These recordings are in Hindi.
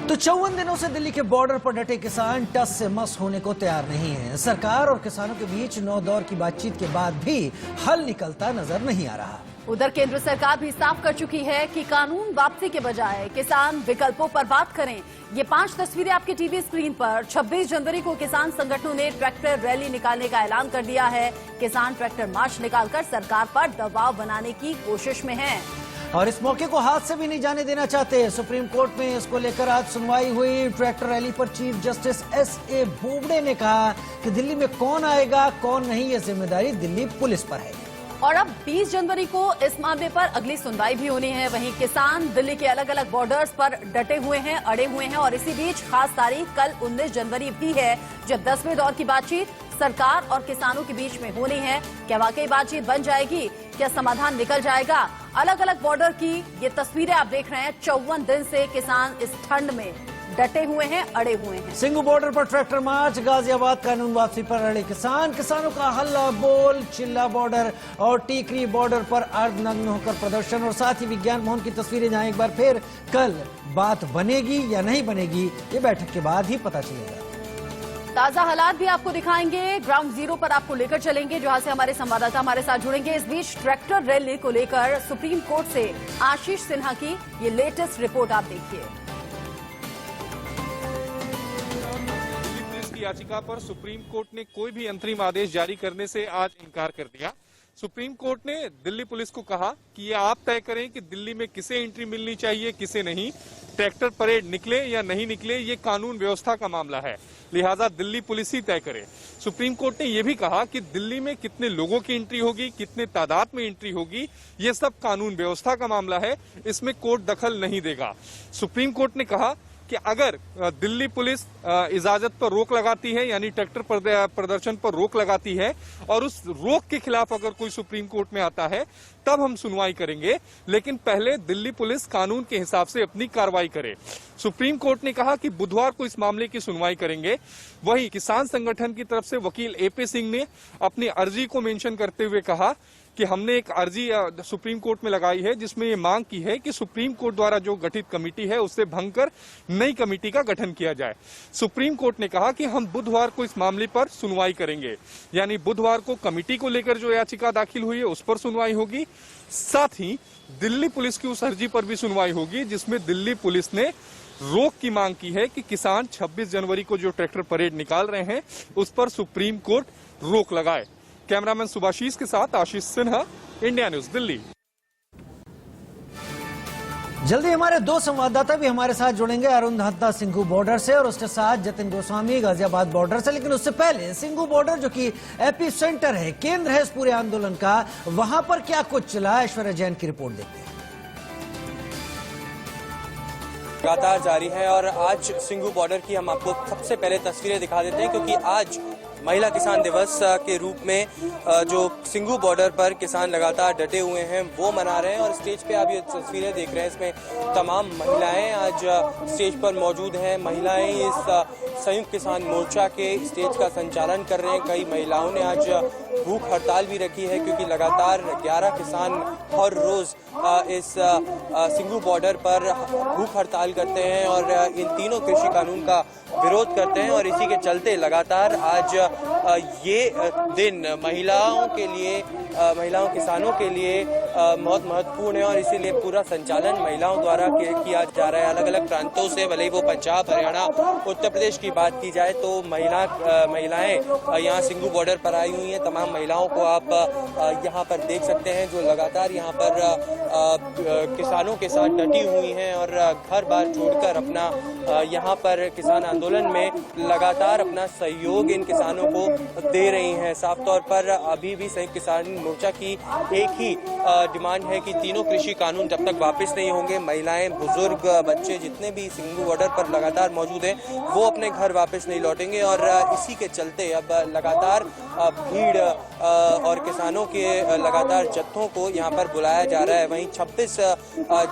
तो 54 दिनों से दिल्ली के बॉर्डर पर डटे किसान टस से मस होने को तैयार नहीं है। सरकार और किसानों के बीच 9 दौर की बातचीत के बाद भी हल निकलता नजर नहीं आ रहा। उधर केंद्र सरकार भी साफ कर चुकी है कि कानून वापसी के बजाय किसान विकल्पों पर बात करें। ये 5 तस्वीरें आपके टीवी स्क्रीन पर। 26 जनवरी को किसान संगठनों ने ट्रैक्टर रैली निकालने का ऐलान कर दिया है। किसान ट्रैक्टर मार्च निकालकर सरकार पर दबाव बनाने की कोशिश में हैं। और इस मौके को हाथ से भी नहीं जाने देना चाहते। सुप्रीम कोर्ट में इसको लेकर आज सुनवाई हुई। ट्रैक्टर रैली पर चीफ जस्टिस S.A. बोबडे ने कहा कि दिल्ली में कौन आएगा कौन नहीं, ये जिम्मेदारी दिल्ली पुलिस पर है। और अब 20 जनवरी को इस मामले पर अगली सुनवाई भी होनी है। वहीं किसान दिल्ली के अलग अलग बॉर्डर्स पर डटे हुए हैं, अड़े हुए हैं और इसी बीच खास तारीख कल 19 जनवरी भी है, जब 10वें दौर की बातचीत सरकार और किसानों के बीच में होनी है। क्या वाकई बातचीत बन जाएगी? क्या समाधान निकल जाएगा? अलग अलग बॉर्डर की ये तस्वीरें आप देख रहे हैं। 54 दिन से किसान इस ठंड में डटे हुए हैं, अड़े हुए हैं। सिंघू बॉर्डर पर ट्रैक्टर मार्च, गाजियाबाद कानून वापसी पर अड़े किसान। किसानों का हल्ला बोल, चिल्ला बॉर्डर और टीकरी बॉर्डर पर अर्धनग्न होकर प्रदर्शन और साथ ही विज्ञान भवन की तस्वीरें, जहां एक बार फिर कल बात बनेगी या नहीं बनेगी ये बैठक के बाद ही पता चलेगा। ताजा हालात भी आपको दिखाएंगे, ग्राउंड जीरो पर आपको लेकर चलेंगे जहां से हमारे संवाददाता हमारे साथ जुड़ेंगे। इस बीच ट्रैक्टर रैली को लेकर सुप्रीम कोर्ट से आशीष सिन्हा की ये लेटेस्ट रिपोर्ट आप देखिए। याचिका पर सुप्रीम कोर्ट ने कोई भी अंतरिम आदेश जारी करने से आज इनकार कर दिया। सुप्रीम कोर्ट ने दिल्ली पुलिस को कहा कि ये आप तय करें कि दिल्ली में किसे एंट्री मिलनी चाहिए, किसे नहीं। ट्रैक्टर परेड निकले या नहीं निकले ये कानून व्यवस्था का मामला है, लिहाजा दिल्ली पुलिस ही तय करे। सुप्रीम कोर्ट ने यह भी कहा कि दिल्ली में कितने लोगों की एंट्री होगी, कितने तादाद में एंट्री होगी, ये सब कानून व्यवस्था का मामला है, इसमें कोर्ट दखल नहीं देगा। सुप्रीम कोर्ट ने कहा कि अगर दिल्ली पुलिस इजाजत पर रोक लगाती है, यानी ट्रैक्टर प्रदर्शन पर रोक लगाती है और उस रोक के खिलाफ अगर कोई सुप्रीम कोर्ट में आता है तब हम सुनवाई करेंगे, लेकिन पहले दिल्ली पुलिस कानून के हिसाब से अपनी कार्रवाई करे। सुप्रीम कोर्ट ने कहा कि बुधवार को इस मामले की सुनवाई करेंगे। वहीं किसान संगठन की तरफ से वकील AP सिंह ने अपनी अर्जी को मेंशन करते हुए कहा कि हमने एक अर्जी सुप्रीम कोर्ट में लगाई है जिसमें ये मांग की है कि सुप्रीम कोर्ट द्वारा जो गठित कमेटी है उससे भंग कर नई कमेटी का गठन किया जाए। सुप्रीम कोर्ट ने कहा कि हम बुधवार को इस मामले पर सुनवाई करेंगे, यानी बुधवार को कमेटी को लेकर जो याचिका दाखिल हुई है उस पर सुनवाई होगी। साथ ही दिल्ली पुलिस की उस अर्जी पर भी सुनवाई होगी जिसमें दिल्ली पुलिस ने रोक की मांग की है कि किसान 26 जनवरी को जो ट्रैक्टर परेड निकाल रहे हैं उस पर सुप्रीम कोर्ट रोक लगाए। कैमरामैन सुभाशीष के साथ आशीष सिन्हा, इंडिया न्यूज दिल्ली। जल्दी हमारे 2 संवाददाता भी हमारे साथ जुड़ेंगे, अरुण हत्ता सिंघू बॉर्डर से और उसके साथ जतिन गोस्वामी गाजियाबाद बॉर्डर से। लेकिन उससे पहले सिंघू बॉर्डर जो कि एपी सेंटर है, केंद्र है इस पूरे आंदोलन का, वहां पर क्या कुछ चला, ऐश्वर्या जैन की रिपोर्ट देखते हैं। लगातार जारी है और आज सिंघू बॉर्डर की हम आपको सबसे पहले तस्वीरें दिखा देते हैं, क्योंकि आज महिला किसान दिवस के रूप में जो सिंघू बॉर्डर पर किसान लगातार डटे हुए हैं वो मना रहे हैं। और स्टेज पे आप ये तस्वीरें देख रहे हैं, इसमें तमाम महिलाएं आज स्टेज पर मौजूद हैं। महिलाएं इस संयुक्त किसान मोर्चा के स्टेज का संचालन कर रहे हैं। कई महिलाओं ने आज भूख हड़ताल भी रखी है, क्योंकि लगातार 11 किसान हर रोज इस सिंघू बॉर्डर पर भूख हड़ताल करते हैं और इन तीनों कृषि कानून का विरोध करते हैं। और इसी के चलते लगातार आज ये दिन महिलाओं के लिए, महिलाओं किसानों के लिए बहुत महत्वपूर्ण है और इसीलिए पूरा संचालन महिलाओं द्वारा किया जा रहा है। अलग अलग प्रांतों से, भले ही वो पंजाब, हरियाणा, उत्तर प्रदेश की बात की जाए तो महिलाएं यहाँ सिंघू बॉर्डर पर आई हुई हैं। तमाम महिलाओं को आप यहाँ पर देख सकते हैं जो लगातार यहाँ पर किसानों के साथ डटी हुई हैं और घर बार छोड़कर अपना यहाँ पर किसान आंदोलन में लगातार अपना सहयोग इन किसानों को दे रही हैं। साफ तौर पर अभी भी संयुक्त किसान मोर्चा की एक ही डिमांड है कि तीनों कृषि कानून जब तक वापस नहीं होंगे, महिलाएं, बुजुर्ग, बच्चे जितने भी सिंघू बॉर्डर पर लगातार मौजूद हैं वो अपने घर वापस नहीं लौटेंगे। और इसी के चलते अब लगातार भीड़ और किसानों के लगातार जत्थों को यहाँ पर बुलाया जा रहा है। वहीं 26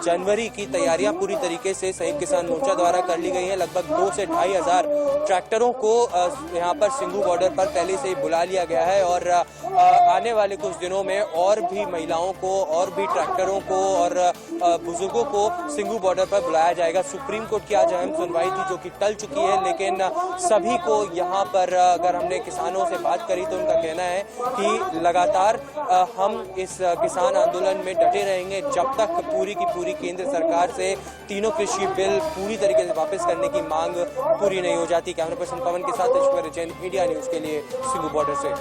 जनवरी की तैयारियां पूरी तरीके से संयुक्त किसान मोर्चा द्वारा कर ली गई हैं। लगभग 2 से 2.5 हजार ट्रैक्टरों को यहाँ पर सिंघू बॉर्डर पर पहले से ही बुला लिया गया है और आने वाले कुछ दिनों में और भी महिलाओं को और भी ट्रैक्टरों को और बुजुर्गों को सिंघू बॉर्डर पर बुलाया जाएगा। सुप्रीम कोर्ट की आज अहम सुनवाई थी जो कि टल चुकी है, लेकिन सभी को यहाँ पर अगर हमने किसानों से बात करी तो उनका कहना है कि लगातार हम इस किसान आंदोलन में डटे रहेंगे जब तक पूरी की पूरी केंद्र सरकार से तीनों कृषि बिल पूरी तरीके से वापस करने की मांग पूरी नहीं हो जाती। कैमरा पर्सन पवन के साथ ऐश्वर्य जैन, इंडिया न्यूज के लिए सिंघू बॉर्डर से।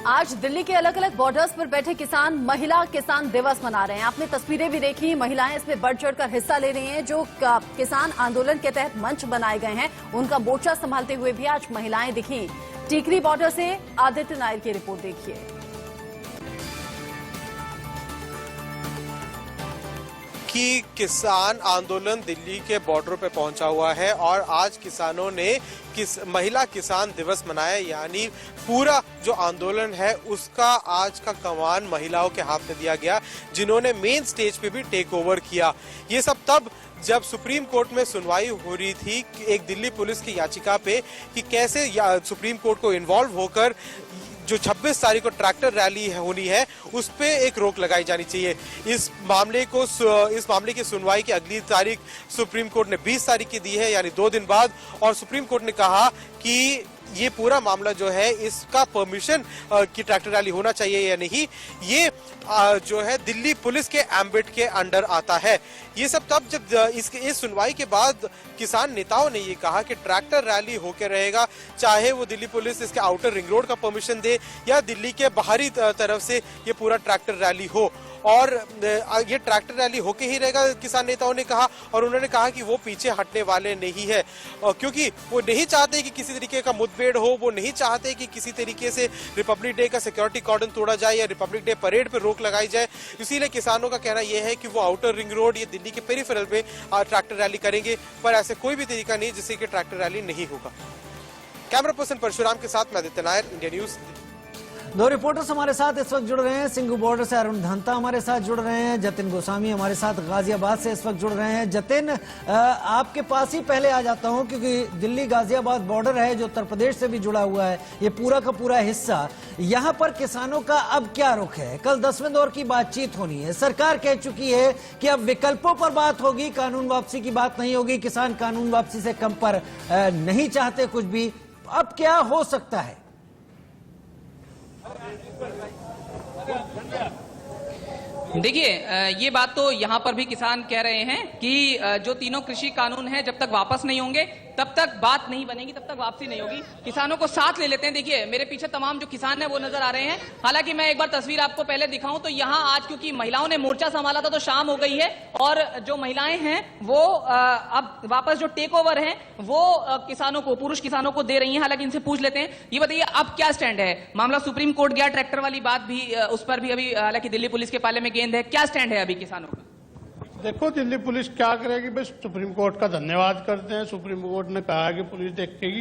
आज दिल्ली के अलग अलग बॉर्डर्स पर बैठे किसान महिला किसान दिवस मना रहे हैं। आपने तस्वीरें भी देखी, महिलाएं इसमें बढ़ चढ़कर हिस्सा ले रही हैं। जो किसान आंदोलन के तहत मंच बनाए गए हैं उनका मोर्चा संभालते हुए भी आज महिलाएं दिखी। टीकरी बॉर्डर से आदित्य नायर की रिपोर्ट देखिए। कि किसान आंदोलन दिल्ली के बॉर्डर पे पहुंचा हुआ है और आज किसानों ने महिला किसान दिवस मनाया, यानी पूरा जो आंदोलन है उसका आज का कमान महिलाओं के हाथ में दिया गया, जिन्होंने मेन स्टेज पे भी टेक ओवर किया। ये सब तब जब सुप्रीम कोर्ट में सुनवाई हो रही थी कि एक दिल्ली पुलिस की याचिका पे कि कैसे सुप्रीम कोर्ट को इन्वॉल्व होकर जो 26 तारीख को ट्रैक्टर रैली होनी है उस पे एक रोक लगाई जानी चाहिए। इस मामले की सुनवाई की अगली तारीख सुप्रीम कोर्ट ने 20 तारीख की दी है, यानी 2 दिन बाद। और सुप्रीम कोर्ट ने कहा कि ये पूरा मामला जो है इसका परमिशन की ट्रैक्टर रैली होना चाहिए या नहीं, ये जो है दिल्ली पुलिस के एम्बिट के अंडर आता है। ये सब तब जब इस सुनवाई के बाद किसान नेताओं ने ये कहा कि ट्रैक्टर रैली होकर रहेगा, चाहे वो दिल्ली पुलिस इसके आउटर रिंग रोड का परमिशन दे या दिल्ली के बाहरी तरफ से ये पूरा ट्रैक्टर रैली हो। और ये ट्रैक्टर रैली होके ही रहेगा, किसान नेताओं ने कहा। और उन्होंने कहा कि वो पीछे हटने वाले नहीं है, क्योंकि वो नहीं चाहते कि किसी तरीके का मुठभेड़ हो, वो नहीं चाहते कि किसी तरीके से रिपब्लिक डे का सिक्योरिटी कॉर्डन तोड़ा जाए या रिपब्लिक डे परेड पर रोक लगाई जाए। इसीलिए किसानों का कहना यह है कि वो आउटर रिंग रोड या दिल्ली के पेरिफेरल पे ट्रैक्टर रैली करेंगे, पर ऐसे कोई भी तरीका नहीं जिससे कि ट्रैक्टर रैली नहीं होगा। कैमरा पर्सन परशुराम के साथ मैं आदित्य नायर, इंडिया न्यूज। दो रिपोर्टर्स हमारे साथ इस वक्त जुड़ रहे हैं। सिंघू बॉर्डर से अरुण धंता हमारे साथ जुड़ रहे हैं, जतिन गोस्वामी हमारे साथ गाजियाबाद से इस वक्त जुड़ रहे हैं। जतिन, आपके पास ही पहले आ जाता हूं क्योंकि दिल्ली गाजियाबाद बॉर्डर है जो उत्तर प्रदेश से भी जुड़ा हुआ है, ये पूरा का पूरा हिस्सा। यहां पर किसानों का अब क्या रुख है? कल 10वें दौर की बातचीत होनी है, सरकार कह चुकी है कि अब विकल्पों पर बात होगी, कानून वापसी की बात नहीं होगी। किसान कानून वापसी से कम पर नहीं चाहते कुछ भी। अब क्या हो सकता है? देखिए, ये बात तो यहाँ पर भी किसान कह रहे हैं कि जो तीनों कृषि कानून हैं जब तक वापस नहीं होंगे तब तक बात नहीं बनेगी, तब तक वापसी नहीं होगी। किसानों को साथ ले लेते हैं। देखिए, मेरे पीछे तमाम जो किसान हैं वो नजर आ रहे हैं। हालांकि मैं एक बार तस्वीर आपको पहले दिखाऊं तो यहाँ आज क्योंकि महिलाओं ने मोर्चा संभाला था तो शाम हो गई है और जो महिलाएं हैं वो अब वापस जो टेक ओवर है वो किसानों को, पुरुष किसानों को दे रही है। हालांकि इनसे पूछ लेते हैं, ये बताइए अब क्या स्टैंड है? मामला सुप्रीम कोर्ट गया, ट्रैक्टर वाली बात भी, उस पर भी अभी हालांकि दिल्ली पुलिस के पाले में गेंद है। क्या स्टैंड है अभी किसानों का? देखो, दिल्ली पुलिस क्या करेगी, बस सुप्रीम कोर्ट का धन्यवाद करते हैं। सुप्रीम कोर्ट ने कहा कि पुलिस देखेगी।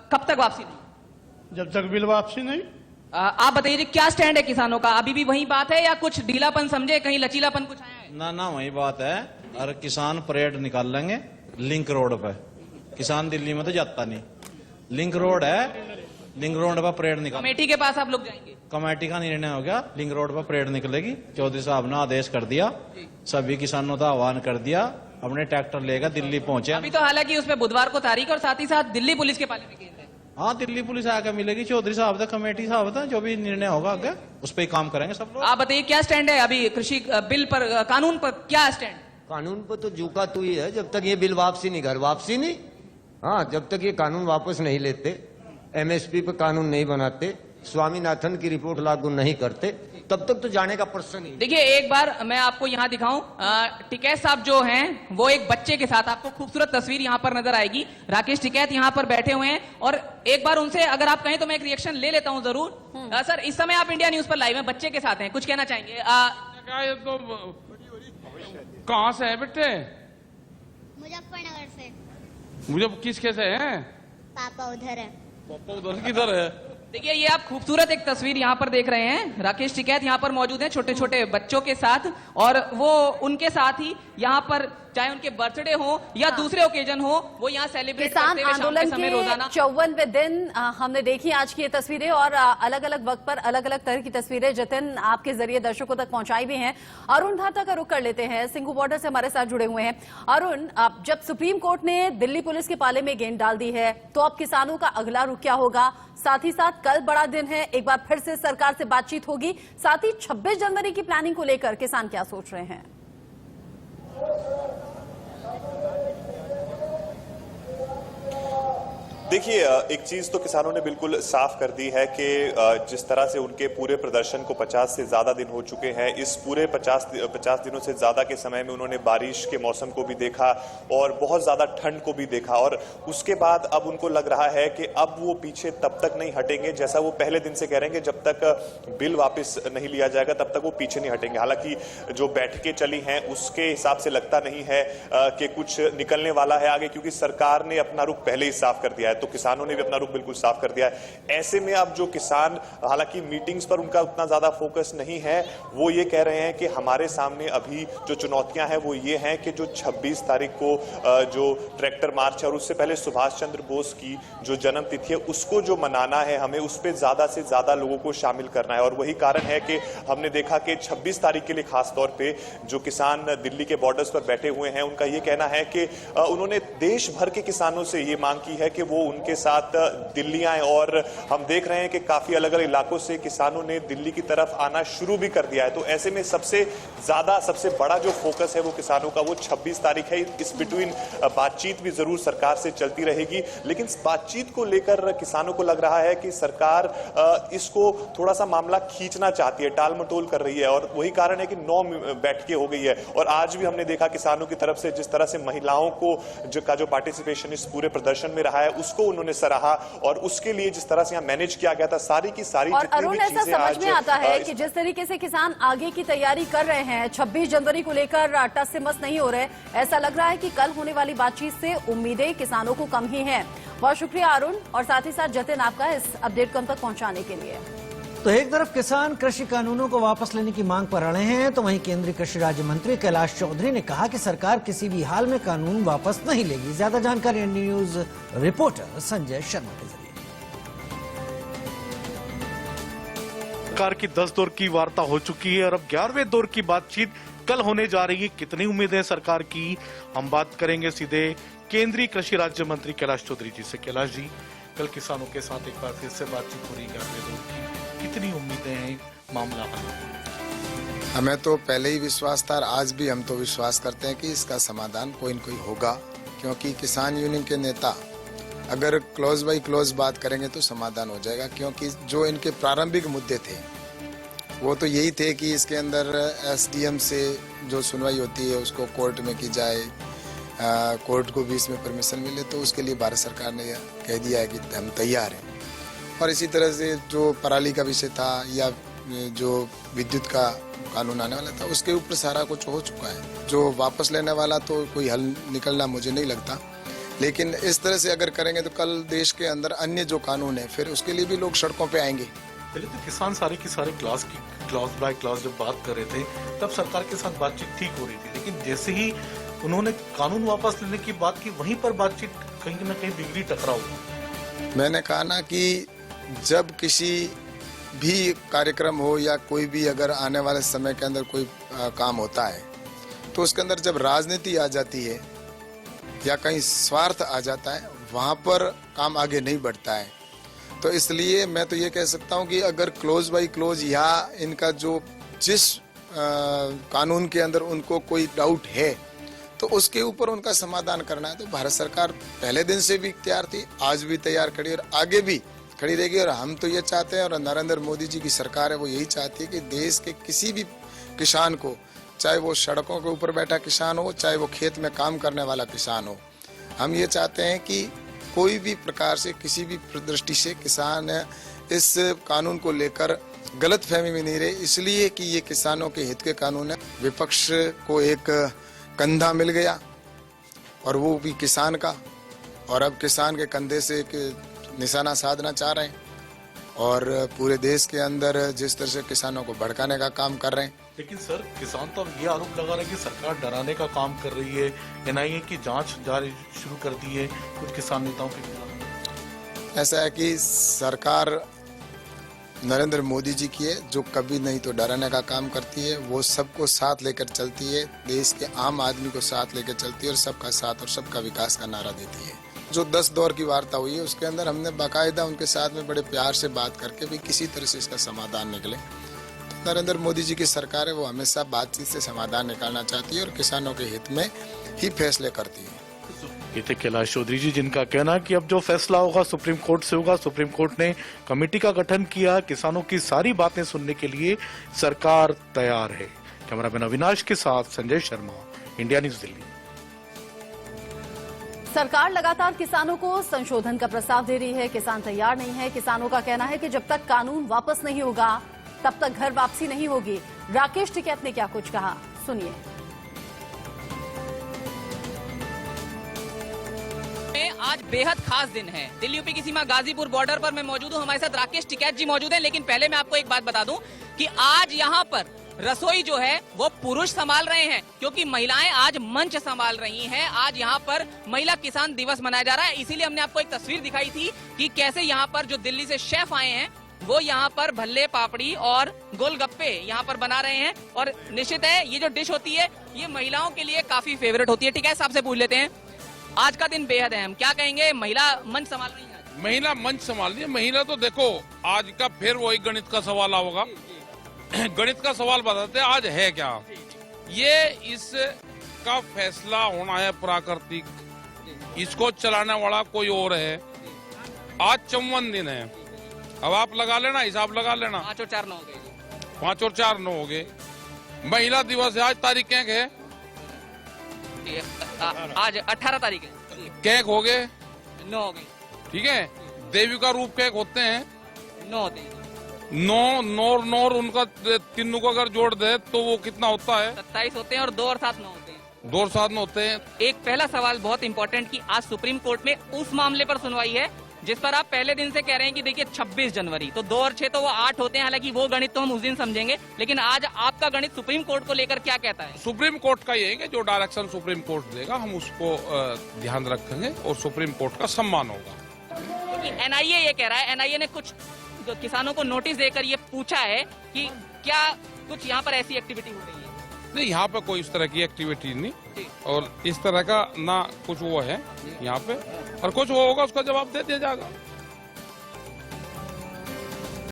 कब तक वापसी नहीं? जब तक बिल वापसी नहीं। आप बताइए क्या स्टैंड है किसानों का? अभी भी वही बात है या कुछ ढीलापन समझे, कहीं लचीलापन कुछ आया है? ना वही बात है। और किसान परेड निकाल लेंगे लिंक रोड पे। किसान दिल्ली में तो जाता नहीं, लिंक रोड है, लिंक रोड पर परेड निकाल। कमेटी के पास आप लोग जाएंगे? कमेटी का निर्णय हो गया, लिंक रोड पर परेड निकलेगी। चौधरी साहब ने आदेश कर दिया, सभी किसानों का आह्वान कर दिया, अपने ट्रैक्टर लेकर दिल्ली पहुंचे। अभी तो हालांकि उसमें बुधवार को तारीख और साथ ही साथ दिल्ली पुलिस के पाले में गेंद है। हाँ, दिल्ली पुलिस आकर मिलेगी। चौधरी साहब था, कमेटी साहब था, जो भी निर्णय होगा आगे उस पर काम करेंगे सब लोग। आप बताइए क्या स्टैंड है अभी कृषि बिल पर, कानून पर क्या स्टैंड? कानून पर तो जूका तू ही है, जब तक ये बिल वापसी नहीं, घर वापसी नहीं। हाँ, जब तक ये कानून वापस नहीं लेते, एमएसपी पे कानून नहीं बनाते, स्वामीनाथन की रिपोर्ट लागू नहीं करते, तब तक तो जाने का प्रश्न नहीं। देखिए, एक बार मैं आपको यहाँ दिखाऊं, टिकैत साहब जो हैं वो एक बच्चे के साथ, आपको खूबसूरत तस्वीर यहाँ पर नजर आएगी। राकेश टिकैत यहाँ पर बैठे हुए हैं और एक बार उनसे अगर आप कहें तो मैं एक रिएक्शन ले लेता हूँ जरूर। सर, इस समय आप इंडिया न्यूज पर लाइव हैं, बच्चे के साथ हैं, कुछ कहना चाहेंगे? कहाँ से है बेटे? मुजफ्फरनगर से। मुझे किसके से है? पापा उधर है। पापा उधर किधर है? देखिए, ये आप खूबसूरत एक तस्वीर यहाँ पर देख रहे हैं। राकेश टिकैत यहाँ पर मौजूद हैं छोटे छोटे बच्चों के साथ, और वो उनके साथ ही यहाँ पर चाहे उनके बर्थडे हो या दूसरे ओकेजन हो, वो यहाँ सेलिब्रेट करते हुए शाम के समय रोजाना 54वें दिन हमने देखी आज की ये तस्वीरें, और अलग अलग वक्त पर अलग अलग तरह की तस्वीरें जतिन आपके जरिए दर्शकों तक पहुंचाई भी हैं। अरुण धाता का रुख कर लेते हैं, सिंघू बॉर्डर से हमारे साथ जुड़े हुए हैं। अरुण, जब सुप्रीम कोर्ट ने दिल्ली पुलिस के पाले में गेंद डाल दी है, तो अब किसानों का अगला रुख क्या होगा? साथ ही साथ कल बड़ा दिन है, एक बार फिर से सरकार से बातचीत होगी। साथ ही 26 जनवरी की प्लानिंग को लेकर किसान क्या सोच रहे हैं? देखिए, एक चीज तो किसानों ने बिल्कुल साफ कर दी है कि जिस तरह से उनके पूरे प्रदर्शन को 50 से ज्यादा दिन हो चुके हैं, इस पूरे 50 दिनों से ज्यादा के समय में उन्होंने बारिश के मौसम को भी देखा और बहुत ज्यादा ठंड को भी देखा, और उसके बाद अब उनको लग रहा है कि अब वो पीछे तब तक नहीं हटेंगे जैसा वो पहले दिन से कह रहे हैं कि जब तक बिल वापस नहीं लिया जाएगा तब तक वो पीछे नहीं हटेंगे। हालांकि जो बैठकें चली हैं उसके हिसाब से लगता नहीं है कि कुछ निकलने वाला है आगे, क्योंकि सरकार ने अपना रुख पहले ही साफ कर दिया है, तो किसानों ने भी अपना रुख बिल्कुल साफ कर दिया है। ऐसे में अब जो किसान, हालांकि मीटिंग्स पर उनका उतना ज्यादा फोकस नहीं है, वो ये कह रहे हैं कि हमारे सामने अभी जो चुनौतियां हैं वो ये हैं कि जो 26 तारीख को जो ट्रैक्टर मार्च है और उससे पहले सुभाष चंद्र बोस की जो जन्म तिथि है उसको जो मनाना है, हमें उस पर ज्यादा से ज्यादा लोगों को शामिल करना है। और वही कारण है कि हमने देखा कि 26 तारीख के लिए खास तौर पे जो किसान दिल्ली के बॉर्डर्स पर बैठे हुए हैं, उनका ये कहना है कि उन्होंने देश भर के किसानों से ये मांग की है कि वो उनके साथ दिल्ली आए, और हम देख रहे हैं कि काफी अलग अलग इलाकों से किसानों ने दिल्ली की तरफ आना शुरू भी कर दिया है। तो ऐसे में सबसे बड़ा जो फोकस है वो किसानों का वो 26 तारीख है। इस बिटवीन बातचीत भी जरूर सरकार से चलती रहेगी, लेकिन बातचीत को लेकर किसानों को लग रहा है कि सरकार इसको थोड़ा सा मामला खींचना चाहती है, टाल मटोल कर रही है, और वही कारण है कि 9 बैठकें हो गई है। और आज भी हमने देखा किसानों की तरफ से जिस तरह से महिलाओं को जो पार्टिसिपेशन इस पूरे प्रदर्शन में रहा है उसको उन्होंने सराहा, और उसके लिए जिस तरह से यहाँ मैनेज किया गया था सारी की सारी। और अरुण, ऐसा समझ में आता है कि जिस तरीके से किसान आगे की तैयारी कर रहे हैं, 26 जनवरी को लेकर टस से मस नहीं हो रहे, ऐसा लग रहा है कि कल होने वाली बातचीत से उम्मीदें किसानों को कम ही हैं। बहुत शुक्रिया अरुण, और साथ ही साथ जतिन आपका इस अपडेट को हम तक पहुंचाने के लिए। तो एक तरफ किसान कृषि कानूनों को वापस लेने की मांग पर अड़े हैं, तो वहीं केंद्रीय कृषि राज्य मंत्री कैलाश चौधरी ने कहा कि सरकार किसी भी हाल में कानून वापस नहीं लेगी। ज्यादा जानकारी ND news reporter Sanjay Sharma के जरिए। सरकार की 10 दौर की वार्ता हो चुकी है और अब 11वें दौर की बातचीत कल होने जा रही है। कितनी उम्मीदें सरकार की, हम बात करेंगे सीधे केंद्रीय कृषि राज्य मंत्री कैलाश चौधरी जी से। कैलाश जी, कल किसानों के साथ एक बार फिर से बातचीत हो रही है 11वें दौर की, कितनी उम्मीदें हैं, मामला हल? हमें तो पहले ही विश्वास था, आज भी हम तो विश्वास करते हैं कि इसका समाधान कोई न कोई होगा, क्योंकि किसान यूनियन के नेता अगर क्लोज बाई क्लोज बात करेंगे तो समाधान हो जाएगा। क्योंकि जो इनके प्रारंभिक मुद्दे थे वो तो यही थे कि इसके अंदर एसडीएम से जो सुनवाई होती है उसको कोर्ट में की जाए, कोर्ट को भी इसमें परमिशन मिले, तो उसके लिए भारत सरकार ने कह दिया है कि हम तैयार हैं। और इसी तरह से जो पराली का विषय था या जो विद्युत का कानून आने वाला था उसके ऊपर सारा कुछ हो चुका है। जो वापस लेने वाला तो कोई हल निकलना मुझे नहीं लगता, लेकिन इस तरह से अगर करेंगे तो कल देश के अंदर अन्य जो कानून है फिर उसके लिए भी लोग सड़कों पे आएंगे। पहले तो किसान सारे की सारे क्लास बाय क्लास जब बात कर रहे थे तब सरकार के साथ बातचीत ठीक हो रही थी, लेकिन जैसे ही उन्होंने कानून वापस लेने की बात की वहीं पर बातचीत कहीं न कहीं बिगड़ी, टकराव हुआ। मैंने कहा ना कि जब किसी भी कार्यक्रम हो या कोई भी अगर आने वाले समय के अंदर कोई काम होता है तो उसके अंदर जब राजनीति आ जाती है या कहीं स्वार्थ आ जाता है वहां पर काम आगे नहीं बढ़ता है। तो इसलिए मैं तो ये कह सकता हूं कि अगर क्लोज बाई क्लोज या इनका जो जिस कानून के अंदर उनको कोई डाउट है तो उसके ऊपर उनका समाधान करना है, तो भारत सरकार पहले दिन से भी तैयार थी, आज भी तैयार खड़ी और आगे भी खड़ी रहेगी। और हम तो ये चाहते हैं, और नरेंद्र मोदी जी की सरकार है वो यही चाहती है कि देश के किसी भी किसान को, चाहे वो सड़कों के ऊपर बैठा किसान हो, चाहे वो खेत में काम करने वाला किसान हो, हम ये चाहते हैं कि कोई भी प्रकार से किसी भी दृष्टि से किसान इस कानून को लेकर गलत फहमी में नहीं रहे, इसलिए कि ये किसानों के हित के कानून है। विपक्ष को एक कंधा मिल गया और वो भी किसान का, और अब किसान के कंधे से एक निशाना साधना चाह रहे हैं। और पूरे देश के अंदर जिस तरह से किसानों को भड़काने का काम कर रहे हैं। लेकिन सर, किसान तो अब ये आरोप लगा रहे हैं कि सरकार डराने का काम कर रही है, एनआईए की जांच जारी शुरू कर दी है कुछ किसान नेताओं के खिलाफ। ऐसा है कि सरकार नरेंद्र मोदी जी की है, जो कभी नहीं तो डराने का काम करती है, वो सबको साथ लेकर चलती है, देश के आम आदमी को साथ लेकर चलती है और सबका साथ और सबका विकास का नारा देती है। जो 10 दौर की वार्ता हुई है उसके अंदर हमने बाकायदा उनके साथ में बड़े प्यार से बात करके भी किसी तरह से इसका समाधान निकले। तो नरेंद्र मोदी जी की सरकार है, वो हमेशा बातचीत से समाधान निकालना चाहती है और किसानों के हित में ही फैसले करती है। ये थे कैलाश चौधरी जी, जिनका कहना है कि अब जो फैसला होगा सुप्रीम कोर्ट से होगा। सुप्रीम कोर्ट ने कमेटी का गठन किया, किसानों की सारी बातें सुनने के लिए सरकार तैयार है। कैमरामैन अविनाश के साथ संजय शर्मा, इंडिया न्यूज दिल्ली। सरकार लगातार किसानों को संशोधन का प्रस्ताव दे रही है, किसान तैयार नहीं है। किसानों का कहना है कि जब तक कानून वापस नहीं होगा तब तक घर वापसी नहीं होगी। राकेश टिकैत ने क्या कुछ कहा, सुनिए। आज बेहद खास दिन है। दिल्ली यूपी की सीमा गाजीपुर बॉर्डर पर मैं मौजूद हूं। हमारे साथ राकेश टिकैत जी मौजूद हैं। लेकिन पहले मैं आपको एक बात बता दूं कि आज यहां पर रसोई जो है वो पुरुष संभाल रहे हैं, क्योंकि महिलाएं आज मंच संभाल रही हैं। आज यहाँ पर महिला किसान दिवस मनाया जा रहा है। इसीलिए हमने आपको एक तस्वीर दिखाई थी कि कैसे यहाँ पर जो दिल्ली से शेफ आए हैं वो यहाँ पर भल्ले, पापड़ी और गोलगप्पे यहाँ पर बना रहे हैं। और निश्चित है ये जो डिश होती है ये महिलाओं के लिए काफी फेवरेट होती है। ठीक है, साहब से पूछ लेते हैं, आज का दिन बेहद अहम, क्या कहेंगे? महिला मंच संभाल रही है। महिला मंच संभाल रही है। महिला तो देखो आज का फिर वही गणित का सवाल होगा। गणित का सवाल बताते हैं आज है क्या। ये इसका फैसला होना है प्राकृतिक, इसको चलाने वाला कोई और है। आज 54 दिन है। अब आप लगा लेना, हिसाब लगा लेना। 5 और 4 9 हो गए। 5 और 4 9 हो गए। महिला दिवस है आज, तारीख क्या है? आज 18 तारीख है। कैक हो गए 9 हो गई। ठीक है, देवी का रूप कैक होते हैं 9 होते हैं। 9 नौर नौर उनका तीनों को अगर जोड़ दे तो वो कितना होता है? 27 होते हैं और 2 और 7 9 होते हैं। 2 और 7 9 होते हैं। एक पहला सवाल बहुत इंपॉर्टेंट कि आज सुप्रीम कोर्ट में उस मामले पर सुनवाई है जिस पर आप पहले दिन से कह रहे हैं कि देखिए 26 जनवरी तो 2 और 6 तो वो 8 होते हैं। हालांकि वो गणित तो हम उस दिन समझेंगे, लेकिन आज आपका गणित सुप्रीम कोर्ट को लेकर क्या कहता है? सुप्रीम कोर्ट का ये है कि जो डायरेक्शन सुप्रीम कोर्ट देगा हम उसको ध्यान रखेंगे और सुप्रीम कोर्ट का सम्मान होगा। एनआईए ये कह रहा है, एनआईए ने कुछ किसानों को नोटिस देकर ये पूछा है कि क्या कुछ यहाँ पर ऐसी एक्टिविटी हो रही है? नहीं, यहाँ पे कोई इस तरह की एक्टिविटी नहीं और इस तरह का ना कुछ वो है यहाँ पे, और कुछ वो होगा उसका जवाब दे दिया जाएगा।